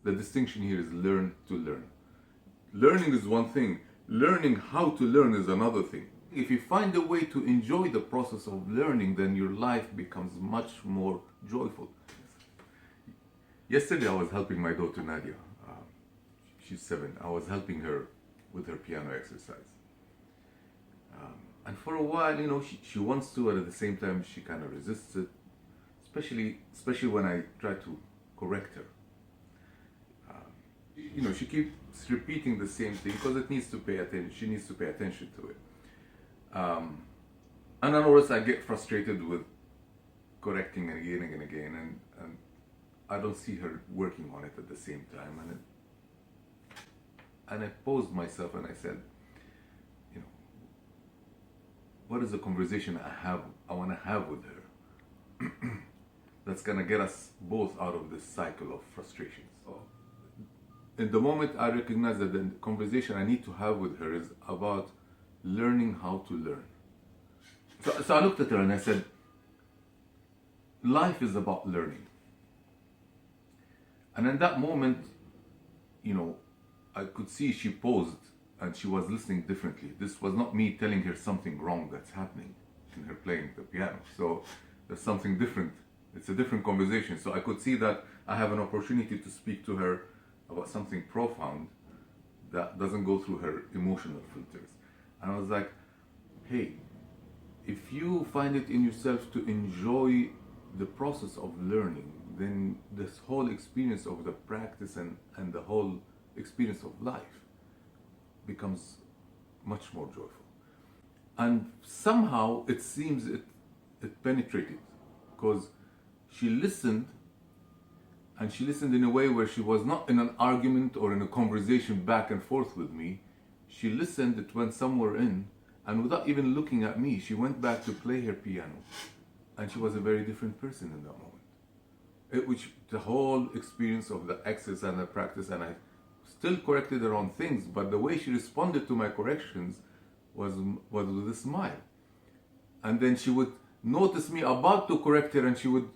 the distinction here is learn to learn. Learning is one thing, learning how to learn is another thing. If you find a way to enjoy the process of learning, then your life becomes much more joyful. Yesterday I was helping my daughter Nadia. She's 7. I was helping her with her piano exercise. And for a while, she wants to, and at the same time she kind of resists it, especially when I try to correct her. She keeps repeating the same thing because it needs to pay attention. She needs to pay attention to it. And then always I get frustrated with correcting and again, and I don't see her working on it at the same time. And I posed myself and I said, what is the conversation I want to have with her that's going to get us both out of this cycle of frustrations? In the moment I recognize that the conversation I need to have with her is about learning how to learn. So I looked at her and I said, life is about learning. And in that moment, I could see she paused and she was listening differently. This was not me telling her something wrong that's happening in her playing the piano. So there's something different. It's a different conversation. So I could see that I have an opportunity to speak to her about something profound that doesn't go through her emotional filters. And I was like, hey, if you find it in yourself to enjoy the process of learning, then this whole experience of the practice and the whole experience of life becomes much more joyful. And somehow it seems it penetrated, because she listened, and she listened in a way where she was not in an argument or in a conversation back and forth with me. She listened, it went somewhere in, and without even looking at me, she went back to play her piano. And she was a very different person in that moment. Which the whole experience of the exercise and the practice, and I still corrected her on things, but the way she responded to my corrections was with a smile. And then she would notice me about to correct her, and she would,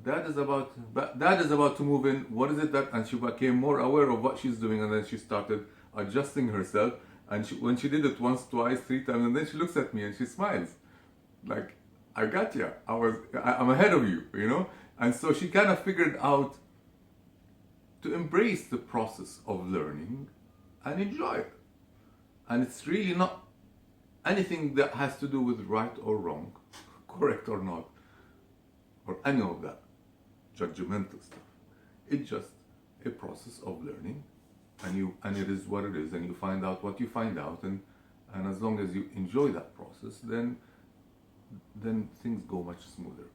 Dad is about to move in. What is it that? And she became more aware of what she's doing, and then she started adjusting herself. And when she did it once, twice, 3 times, and then she looks at me and she smiles, like, I got you. I'm ahead of you, And so she kind of figured out to embrace the process of learning and enjoy it. And it's really not anything that has to do with right or wrong, correct or not, or any of that judgmental stuff. It's just a process of learning, and it is what it is, and you find out what you find out, and as long as you enjoy that process, then things go much smoother.